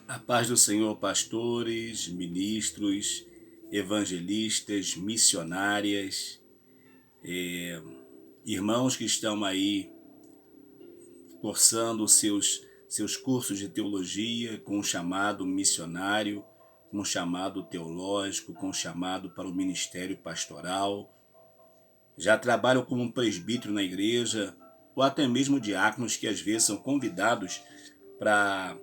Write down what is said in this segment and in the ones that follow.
A paz do Senhor, pastores, ministros, evangelistas, missionárias, irmãos que estão aí cursando seus cursos de teologia com um chamado missionário, com um chamado teológico, com um chamado para o ministério pastoral. Já trabalham como um presbítero na igreja, ou até mesmo diáconos que às vezes são convidados para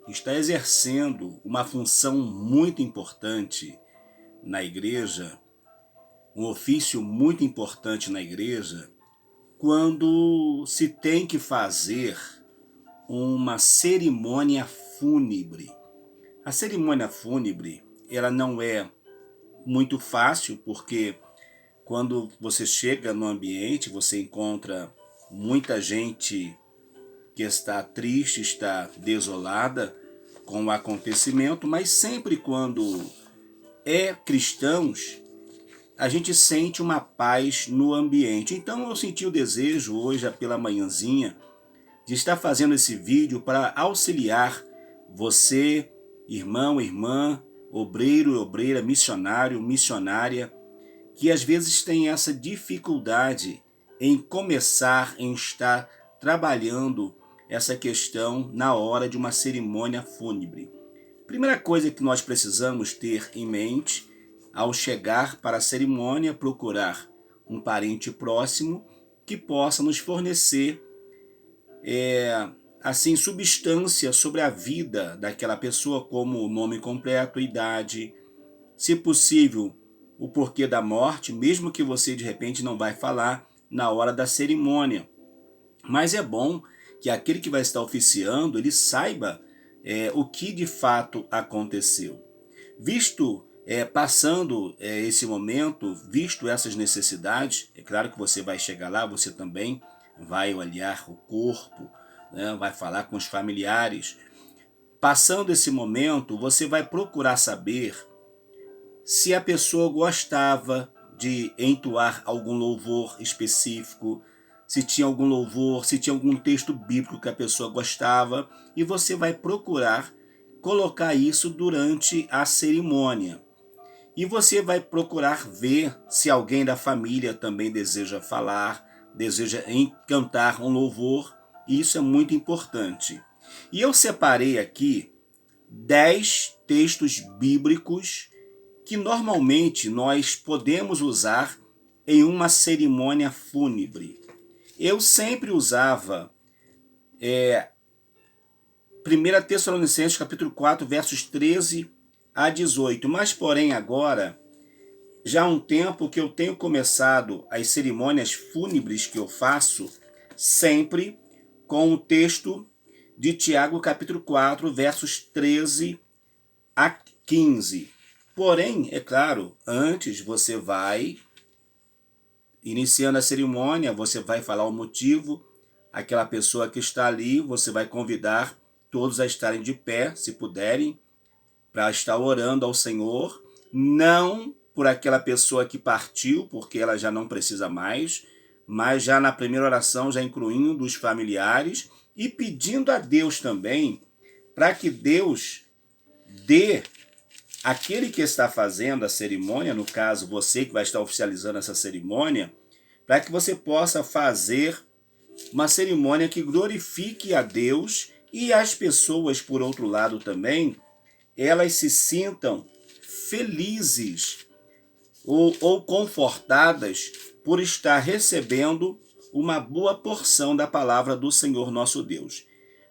estar exercendo uma função muito importante na igreja, um ofício muito importante na igreja, quando se tem que fazer uma cerimônia fúnebre. A cerimônia fúnebre, ela não é muito fácil, porque quando você chega no ambiente, você encontra muita gente que está triste, está desolada com o acontecimento, mas sempre quando é cristãos, a gente sente uma paz no ambiente. Então eu senti o desejo hoje pela manhãzinha de estar fazendo esse vídeo para auxiliar você, irmão, irmã, obreiro, obreira, missionário, missionária, que às vezes tem essa dificuldade em começar, em estar trabalhando essa questão na hora de uma cerimônia fúnebre. Primeira coisa que nós precisamos ter em mente ao chegar para a cerimônia, procurar um parente próximo que possa nos fornecer assim, substância sobre a vida daquela pessoa, como o nome completo, idade, se possível, o porquê da morte, mesmo que você de repente não vai falar na hora da cerimônia. Mas é bom que aquele que vai estar oficiando, ele saiba o que de fato aconteceu. Visto, passando esse momento, visto essas necessidades, é claro que você vai chegar lá, você também vai olhar o corpo, né, vai falar com os familiares. Passando esse momento, você vai procurar saber se a pessoa gostava de entoar algum louvor específico, se tinha algum louvor, se tinha algum texto bíblico que a pessoa gostava, e você vai procurar colocar isso durante a cerimônia. E você vai procurar ver se alguém da família também deseja falar, deseja cantar um louvor, e isso é muito importante. E eu separei aqui 10 textos bíblicos que normalmente nós podemos usar em uma cerimônia fúnebre. Eu sempre usava 1 Tessalonicenses capítulo 4, versos 13 a 18, mas porém agora, já há um tempo que eu tenho começado as cerimônias fúnebres que eu faço, sempre com o texto de Tiago capítulo 4, versos 13 a 15. Porém, é claro, antes você vai, iniciando a cerimônia, você vai falar o motivo, aquela pessoa que está ali, você vai convidar todos a estarem de pé, se puderem, para estar orando ao Senhor, não por aquela pessoa que partiu, porque ela já não precisa mais, mas já na primeira oração, já incluindo os familiares e pedindo a Deus também, para que Deus dê aquele que está fazendo a cerimônia, no caso você que vai estar oficializando essa cerimônia, para que você possa fazer uma cerimônia que glorifique a Deus e as pessoas, por outro lado também, elas se sintam felizes ou confortadas por estar recebendo uma boa porção da palavra do Senhor nosso Deus.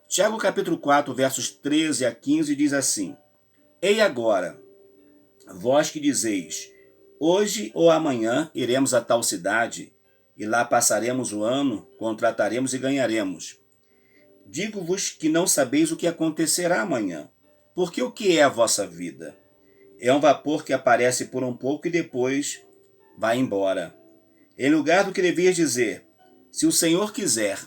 Tiago capítulo 4, versos 13 a 15 diz assim: Ei agora, vós que dizeis, hoje ou amanhã iremos a tal cidade, e lá passaremos o ano, contrataremos e ganharemos. Digo-vos que não sabeis o que acontecerá amanhã, porque o que é a vossa vida? É um vapor que aparece por um pouco e depois vai embora. Em lugar do que devias dizer, se o Senhor quiser,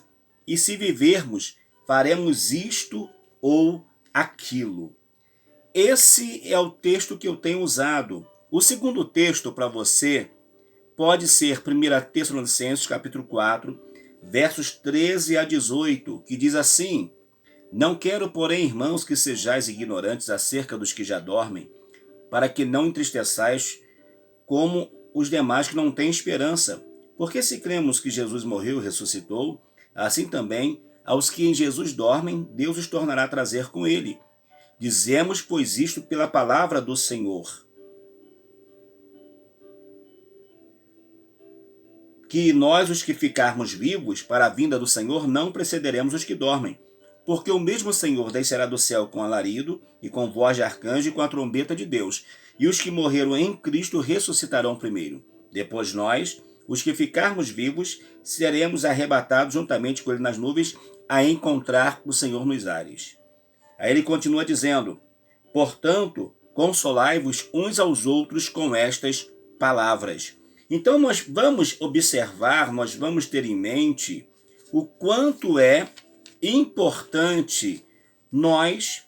e se vivermos, faremos isto ou aquilo. Esse é o texto que eu tenho usado. O segundo texto para você pode ser 1 Tessalonicenses capítulo 4, versos 13 a 18, que diz assim: Não quero, porém, irmãos, que sejais ignorantes acerca dos que já dormem, para que não entristeçais como os demais que não têm esperança. Porque se cremos que Jesus morreu e ressuscitou, assim também aos que em Jesus dormem, Deus os tornará a trazer com ele. Dizemos, pois, isto pela palavra do Senhor, que nós, os que ficarmos vivos para a vinda do Senhor, não precederemos os que dormem. Porque o mesmo Senhor descerá do céu com alarido, e com voz de arcanjo, e com a trombeta de Deus. E os que morreram em Cristo ressuscitarão primeiro. Depois nós, os que ficarmos vivos, seremos arrebatados juntamente com ele nas nuvens, a encontrar o Senhor nos ares. Aí ele continua dizendo, portanto, consolai-vos uns aos outros com estas palavras. Então nós vamos observar, nós vamos ter em mente o quanto é importante nós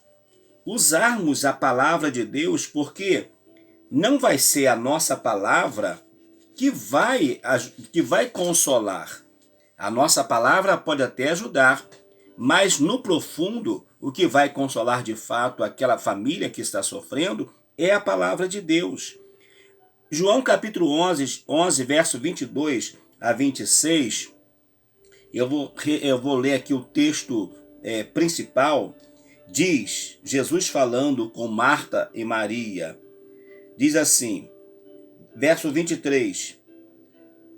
usarmos a palavra de Deus, porque não vai ser a nossa palavra que vai consolar. A nossa palavra pode até ajudar, mas no profundo, o que vai consolar de fato aquela família que está sofrendo é a palavra de Deus. João capítulo 11 verso 22 a 26, eu vou ler aqui o texto principal. Diz, Jesus falando com Marta e Maria, diz assim, verso 23,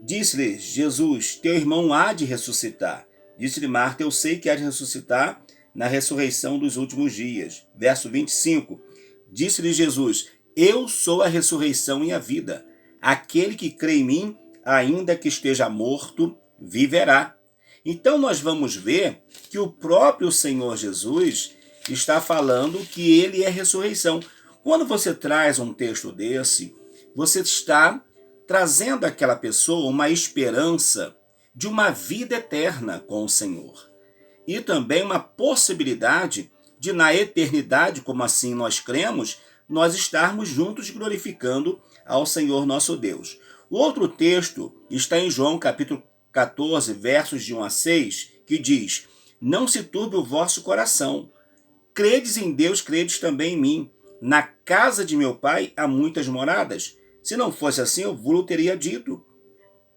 disse-lhe Jesus, teu irmão há de ressuscitar. Disse-lhe Marta, eu sei que há de ressuscitar na ressurreição dos últimos dias. Verso 25, disse-lhe Jesus, eu sou a ressurreição e a vida. Aquele que crê em mim, ainda que esteja morto, viverá. Então nós vamos ver que o próprio Senhor Jesus está falando que ele é ressurreição. Quando você traz um texto desse, você está trazendo àquela pessoa uma esperança de uma vida eterna com o Senhor. E também uma possibilidade de, na eternidade, como assim nós cremos, nós estarmos juntos glorificando ao Senhor nosso Deus. O outro texto está em João capítulo 14, versos de 1 a 6, que diz, não se turbe o vosso coração. Credes em Deus, credes também em mim. Na casa de meu pai há muitas moradas. Se não fosse assim, eu vos teria dito,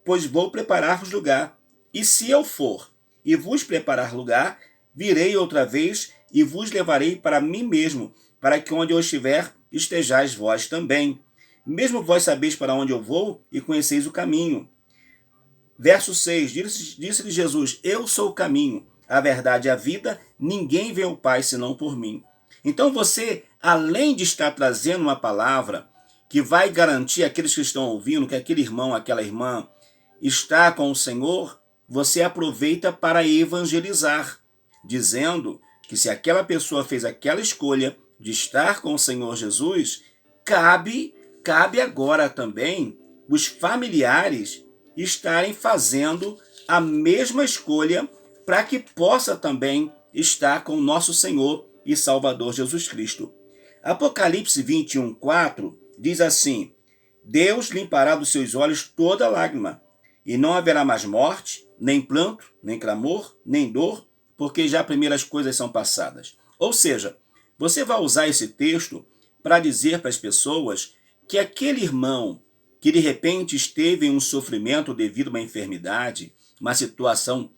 pois vou preparar-vos lugar. E se eu for e vos preparar lugar, virei outra vez e vos levarei para mim mesmo, para que onde eu estiver, estejais vós também. Mesmo vós sabeis para onde eu vou e conheceis o caminho. Verso 6, disse-lhe Jesus, eu sou o caminho, a verdade e a vida, ninguém vê o Pai senão por mim. Então você, além de estar trazendo uma palavra que vai garantir àqueles que estão ouvindo que aquele irmão, aquela irmã está com o Senhor, você aproveita para evangelizar, dizendo que se aquela pessoa fez aquela escolha de estar com o Senhor Jesus, cabe agora também os familiares estarem fazendo a mesma escolha para que possa também estar com o nosso Senhor e Salvador Jesus Cristo. Apocalipse 21, 4 diz assim, Deus limpará dos seus olhos toda lágrima, e não haverá mais morte, nem pranto, nem clamor, nem dor, porque já primeiras coisas são passadas. Ou seja, você vai usar esse texto para dizer para as pessoas que aquele irmão que de repente esteve em um sofrimento devido a uma enfermidade, uma situação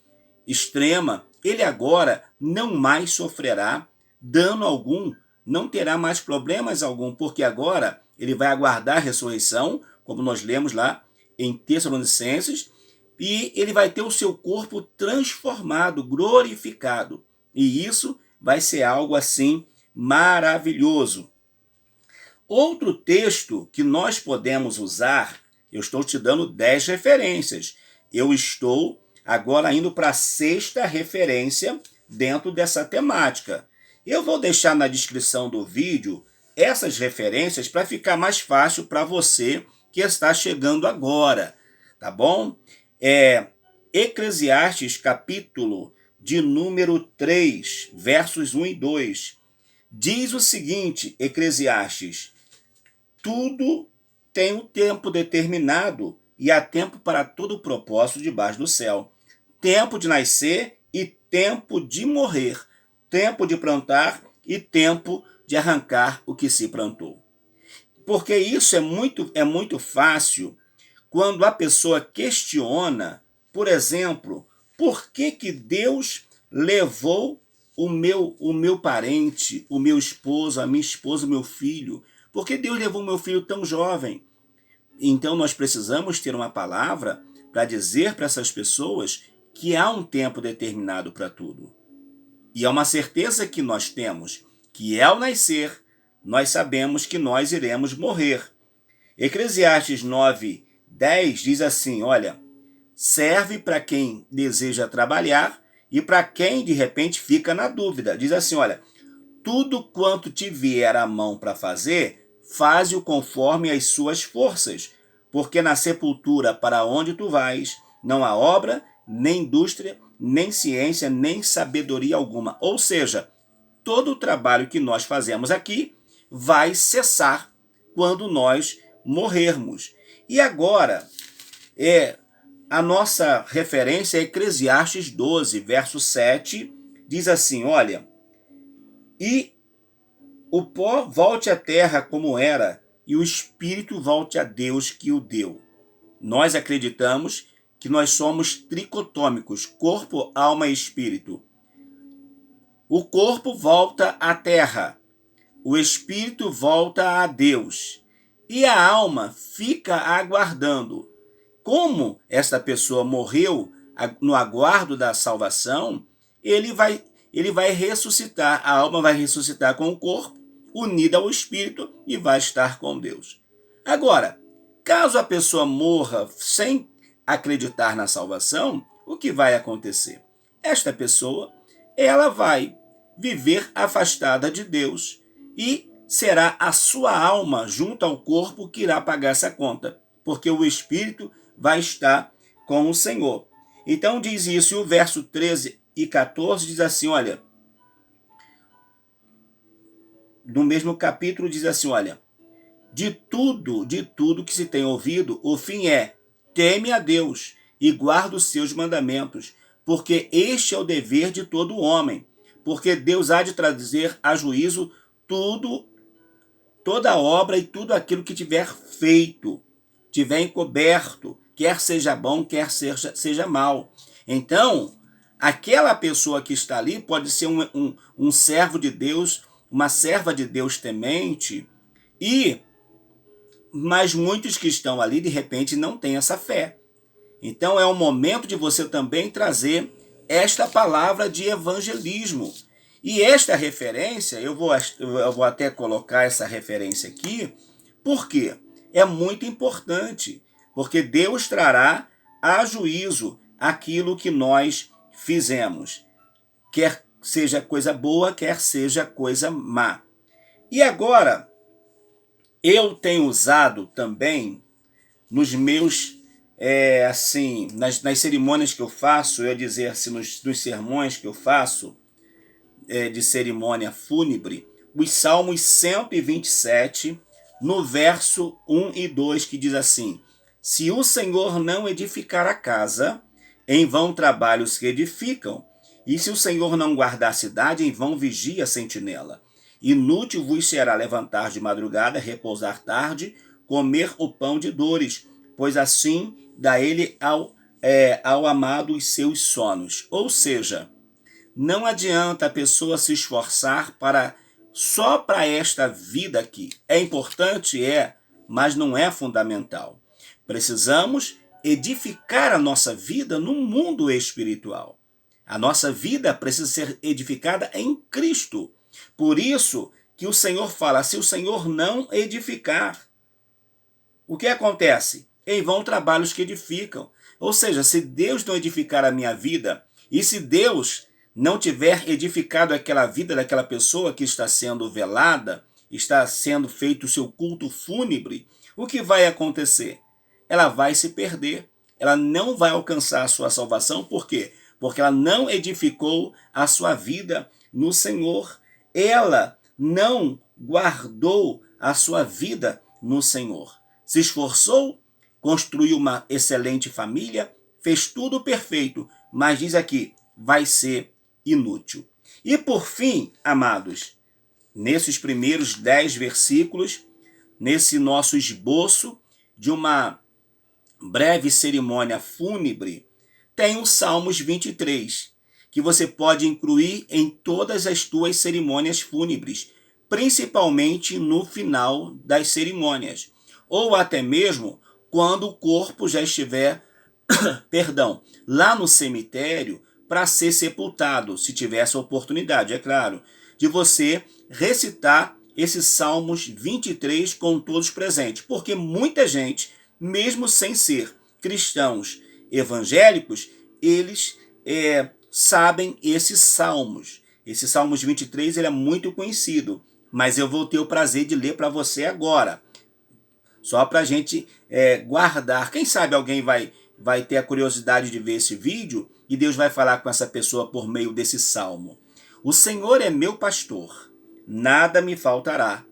extrema, ele agora não mais sofrerá dano algum, não terá mais problemas algum, porque agora ele vai aguardar a ressurreição, como nós lemos lá em Tessalonicenses, e ele vai ter o seu corpo transformado, glorificado. E isso vai ser algo assim maravilhoso. Outro texto que nós podemos usar, eu estou te dando 10 referências. Eu estou agora indo para a 6ª referência dentro dessa temática. Eu vou deixar na descrição do vídeo essas referências para ficar mais fácil para você que está chegando agora, tá bom? Eclesiastes, capítulo de número 3, versos 1 e 2. Diz o seguinte, Eclesiastes, tudo tem um tempo determinado e há tempo para todo o propósito debaixo do céu. Tempo de nascer e tempo de morrer. tempo de plantar e tempo de arrancar o que se plantou. Porque isso é muito fácil quando a pessoa questiona, por exemplo, por que Deus levou o meu parente, o meu esposo, a minha esposa, o meu filho? Por que Deus levou o meu filho tão jovem? Então nós precisamos ter uma palavra para dizer para essas pessoas que há um tempo determinado para tudo. E é uma certeza que nós temos, que ao nascer, nós sabemos que nós iremos morrer. Eclesiastes 9:10 diz assim, olha, serve para quem deseja trabalhar e para quem de repente fica na dúvida. Diz assim, olha, tudo quanto te vier à mão para fazer, faze-o conforme as suas forças, porque na sepultura para onde tu vais, não há obra, nem indústria, nem ciência, nem sabedoria alguma. Ou seja, todo o trabalho que nós fazemos aqui vai cessar quando nós morrermos. E agora, a nossa referência é Eclesiastes 12, verso 7, diz assim, olha, e o pó volte à terra como era, e o espírito volte a Deus que o deu. Nós acreditamos que nós somos tricotômicos, corpo, alma e espírito. O corpo volta à terra, o espírito volta a Deus, e a alma fica aguardando. Como esta pessoa morreu no aguardo da salvação, ele vai ressuscitar, a alma vai ressuscitar com o corpo, unida ao espírito e vai estar com Deus. Agora, caso a pessoa morra sem acreditar na salvação, o que vai acontecer? Esta pessoa, ela vai viver afastada de Deus e será a sua alma junto ao corpo que irá pagar essa conta, porque o espírito vai estar com o Senhor. Então diz isso, e o verso 13 e 14 diz assim, olha, no mesmo capítulo diz assim, olha, de tudo que se tem ouvido, o fim é, teme a Deus e guarda os seus mandamentos, porque este é o dever de todo homem, porque Deus há de trazer a juízo toda obra e tudo aquilo que tiver feito, tiver encoberto, quer seja bom, quer seja mal. Então, aquela pessoa que está ali pode ser um servo de Deus, uma serva de Deus temente, mas muitos que estão ali, de repente, não têm essa fé. Então, é o momento de você também trazer esta palavra de evangelismo. E esta referência, eu vou até colocar essa referência aqui, por quê? É muito importante, porque Deus trará a juízo aquilo que nós fizemos, quer seja coisa boa, quer seja coisa má. E agora, eu tenho usado também nos meus, nas cerimônias que eu faço, eu ia dizer assim, nos sermões que eu faço, de cerimônia fúnebre, os Salmos 127, no verso 1 e 2, que diz assim, se o Senhor não edificar a casa, em vão trabalham os que edificam, e se o Senhor não guardar a cidade, em vão vigia a sentinela. Inútil vos será levantar de madrugada, repousar tarde, comer o pão de dores, pois assim dá ele ao amado os seus sonos. Ou seja, não adianta a pessoa se esforçar só para esta vida aqui. É importante, mas não é fundamental. Precisamos edificar a nossa vida no mundo espiritual. A nossa vida precisa ser edificada em Cristo. Por isso que o Senhor fala, se o Senhor não edificar, o que acontece? Em vão trabalham os que edificam. Ou seja, se Deus não edificar a minha vida, e se Deus não tiver edificado aquela vida daquela pessoa que está sendo velada, está sendo feito o seu culto fúnebre, o que vai acontecer? Ela vai se perder, ela não vai alcançar a sua salvação, por quê? Porque ela não edificou a sua vida no Senhor, ela não guardou a sua vida no Senhor. Se esforçou, construiu uma excelente família, fez tudo perfeito, mas diz aqui, vai ser inútil. E por fim, amados, nesses primeiros 10 versículos, nesse nosso esboço de uma breve cerimônia fúnebre, tem o Salmos 23, que você pode incluir em todas as tuas cerimônias fúnebres, principalmente no final das cerimônias, ou até mesmo quando o corpo já estiver, perdão, lá no cemitério para ser sepultado, se tiver essa oportunidade, é claro, de você recitar esses Salmos 23 com todos presentes, porque muita gente, mesmo sem ser cristãos evangélicos, eles sabem esses salmos. Esse Salmos 23 ele é muito conhecido, mas eu vou ter o prazer de ler para você agora, só para a gente guardar. Quem sabe alguém vai ter a curiosidade de ver esse vídeo e Deus vai falar com essa pessoa por meio desse salmo. O Senhor é meu pastor, nada me faltará.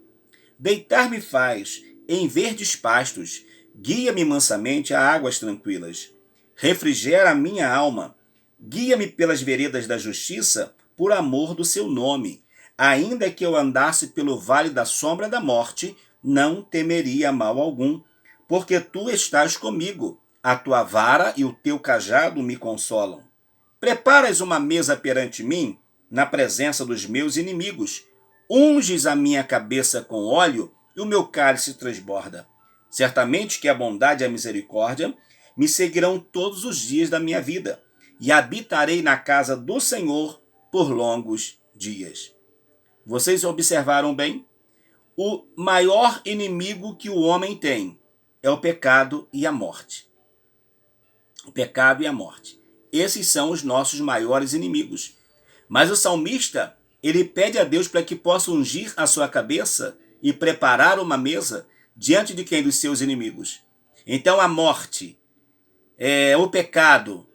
Deitar-me faz em verdes pastos, guia-me mansamente a águas tranquilas. Refrigera a minha alma, guia-me pelas veredas da justiça, por amor do seu nome. Ainda que eu andasse pelo vale da sombra da morte, não temeria mal algum, porque tu estás comigo, a tua vara e o teu cajado me consolam. Preparas uma mesa perante mim, na presença dos meus inimigos. Unges a minha cabeça com óleo e o meu cálice transborda. Certamente que a bondade e a misericórdia me seguirão todos os dias da minha vida, e habitarei na casa do Senhor por longos dias. Vocês observaram bem? O maior inimigo que o homem tem é o pecado e a morte. O pecado e a morte. Esses são os nossos maiores inimigos. Mas o salmista, ele pede a Deus para que possa ungir a sua cabeça e preparar uma mesa diante de quem? Dos seus inimigos. Então a morte, o pecado,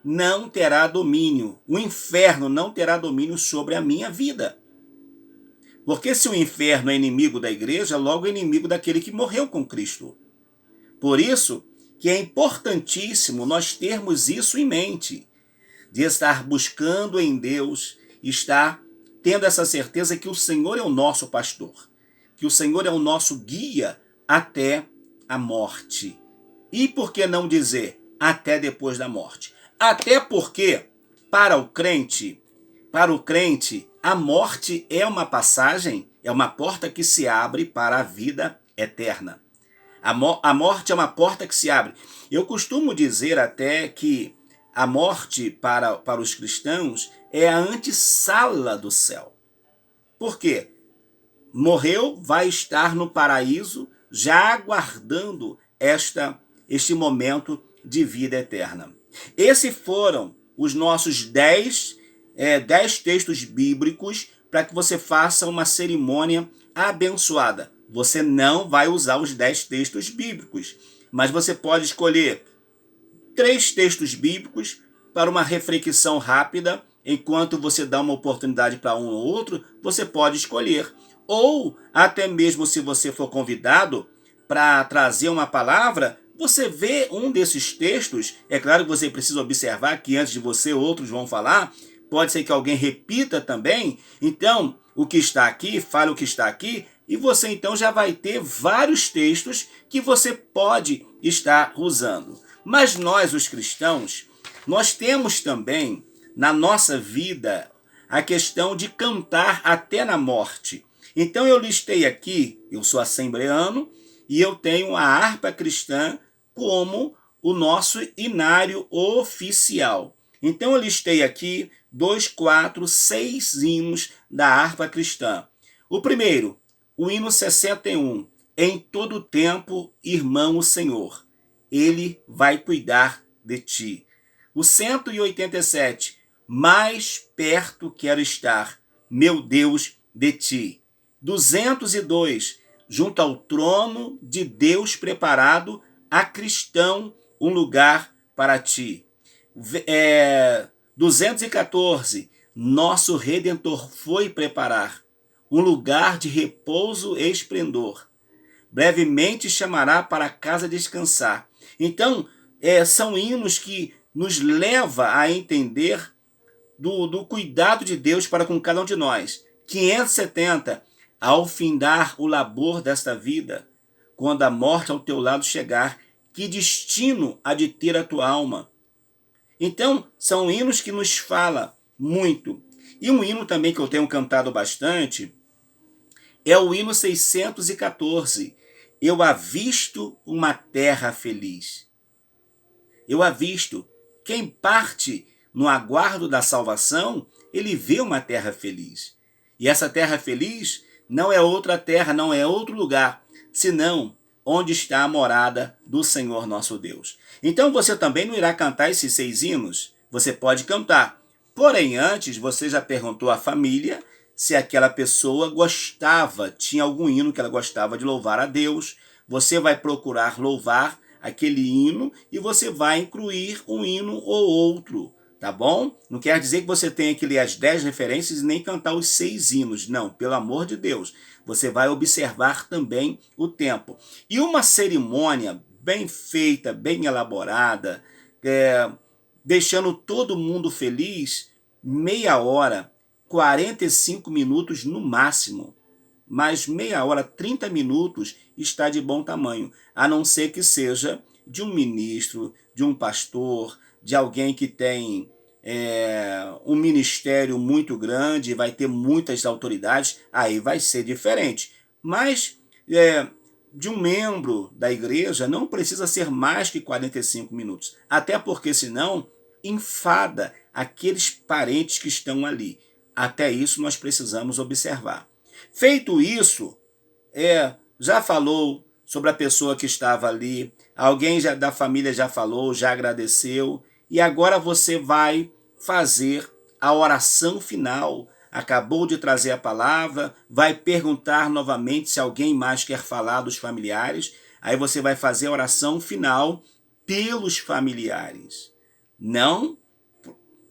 não terá domínio. O inferno não terá domínio sobre a minha vida. Porque se o inferno é inimigo da igreja, logo é inimigo daquele que morreu com Cristo. Por isso que é importantíssimo nós termos isso em mente, de estar buscando em Deus, estar tendo essa certeza que o Senhor é o nosso pastor, que o Senhor é o nosso guia até a morte. E por que não dizer até depois da morte? Até porque, para o crente, a morte é uma passagem, é uma porta que se abre para a vida eterna. A morte é uma porta que se abre. Eu costumo dizer até que a morte para os cristãos é a antessala do céu. Por quê? Morreu, vai estar no paraíso, já aguardando este momento de vida eterna. Esses foram os nossos 10 textos bíblicos para que você faça uma cerimônia abençoada. Você não vai usar os 10 textos bíblicos, mas você pode escolher 3 textos bíblicos para uma reflexão rápida. Enquanto você dá uma oportunidade para um ou outro, você pode escolher. Ou até mesmo se você for convidado para trazer uma palavra, você vê um desses textos. É claro que você precisa observar que antes de você outros vão falar. Pode ser que alguém repita também. Então, o que está aqui, fale o que está aqui. E você então já vai ter vários textos que você pode estar usando. Mas nós, os cristãos, nós temos também na nossa vida a questão de cantar até na morte. Então eu listei aqui, eu sou assembleano e eu tenho a harpa cristã como o nosso inário oficial. Então eu listei aqui 2, 4, 6 hinos da harpa cristã. O primeiro, o hino 61, em todo tempo, irmão o Senhor, Ele vai cuidar de ti. O 187, mais perto quero estar, meu Deus, de ti. 202, junto ao trono de Deus preparado, a cristão um lugar para ti. 214, nosso Redentor foi preparar um lugar de repouso e esplendor. Brevemente chamará para casa descansar. Então, são hinos que nos levam a entender do cuidado de Deus para com cada um de nós. 570, ao findar o labor desta vida, quando a morte ao teu lado chegar, que destino há de ter a tua alma? Então, são hinos que nos fala muito. E um hino também que eu tenho cantado bastante é o hino 614. Eu avisto uma terra feliz. Eu avisto. Quem parte no aguardo da salvação, ele vê uma terra feliz. E essa terra feliz não é outra terra, não é outro lugar, senão onde está a morada do Senhor nosso Deus. Então você também não irá cantar esses 6 hinos? Você pode cantar. Porém, antes você já perguntou à família se aquela pessoa gostava, tinha algum hino que ela gostava de louvar a Deus. Você vai procurar louvar aquele hino e você vai incluir um hino ou outro, tá bom? Não quer dizer que você tenha que ler as 10 referências e nem cantar os 6 hinos, não, pelo amor de Deus. Você vai observar também o tempo. E uma cerimônia bem feita, bem elaborada, deixando todo mundo feliz, meia hora, 45 minutos no máximo. Mas meia hora, 30 minutos está de bom tamanho, a não ser que seja de um ministro, de um pastor, de alguém que tem um ministério muito grande, vai ter muitas autoridades, aí vai ser diferente. Mas de um membro da igreja não precisa ser mais que 45 minutos, até porque senão enfada aqueles parentes que estão ali. Até isso nós precisamos observar. Feito isso, já falou sobre a pessoa que estava ali, alguém da família já falou, já agradeceu, e agora você vai fazer a oração final. Acabou de trazer a palavra, vai perguntar novamente se alguém mais quer falar dos familiares, aí você vai fazer a oração final pelos familiares, não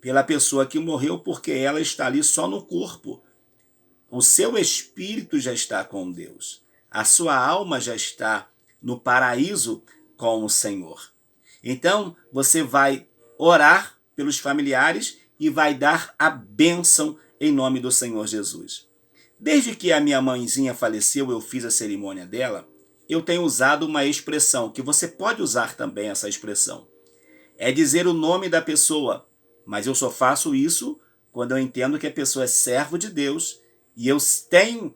pela pessoa que morreu, porque ela está ali só no corpo. O seu espírito já está com Deus. A sua alma já está no paraíso com o Senhor. Então, você vai orar pelos familiares e vai dar a bênção em nome do Senhor Jesus. Desde que a minha mãezinha faleceu, eu fiz a cerimônia dela, eu tenho usado uma expressão, que você pode usar também essa expressão. É dizer o nome da pessoa, mas eu só faço isso quando eu entendo que a pessoa é servo de Deus e eu tenho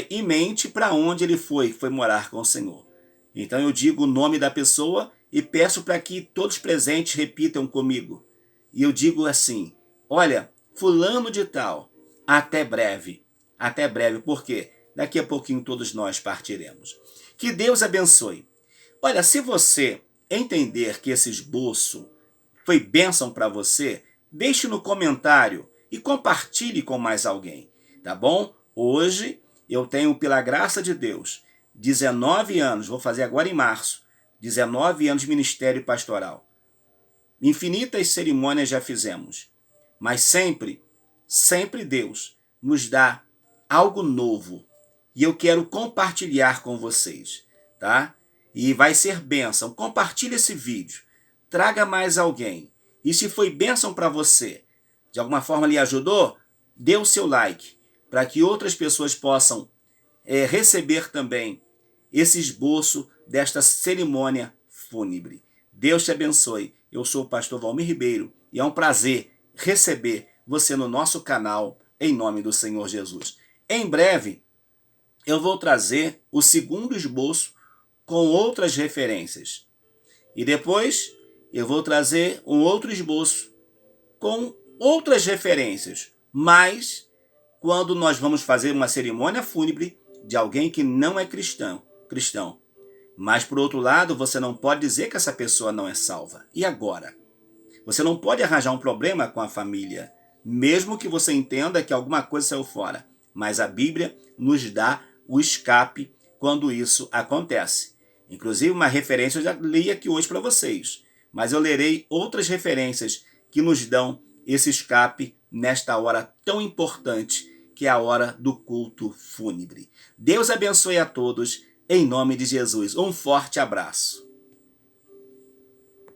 em mente para onde ele foi morar com o Senhor. Então eu digo o nome da pessoa e peço para que todos presentes repitam comigo. E eu digo assim, olha, fulano de tal, até breve. Até breve, porque daqui a pouquinho todos nós partiremos. Que Deus abençoe. Olha, se você entender que esse esboço foi bênção para você, deixe no comentário e compartilhe com mais alguém, tá bom? Hoje eu tenho, pela graça de Deus, 19 anos, vou fazer agora em março, 19 anos de ministério pastoral. Infinitas cerimônias já fizemos, mas sempre Deus nos dá algo novo e eu quero compartilhar com vocês, tá? E vai ser bênção. Compartilhe esse vídeo, traga mais alguém. E se foi bênção para você, de alguma forma lhe ajudou, dê o seu like, para que outras pessoas possam receber também esse esboço desta cerimônia fúnebre. Deus te abençoe. Eu sou o pastor Valmir Ribeiro e é um prazer receber você no nosso canal, em nome do Senhor Jesus. Em breve, eu vou trazer o segundo esboço com outras referências. E depois, eu vou trazer um outro esboço com outras referências. Mas, quando nós vamos fazer uma cerimônia fúnebre de alguém que não é cristão. Mas, por outro lado, você não pode dizer que essa pessoa não é salva. E agora? Você não pode arranjar um problema com a família, mesmo que você entenda que alguma coisa saiu fora. Mas a Bíblia nos dá o escape quando isso acontece. Inclusive, uma referência eu já li aqui hoje para vocês. Mas eu lerei outras referências que nos dão esse escape nesta hora tão importante, que é a hora do culto fúnebre. Deus abençoe a todos, em nome de Jesus. Um forte abraço.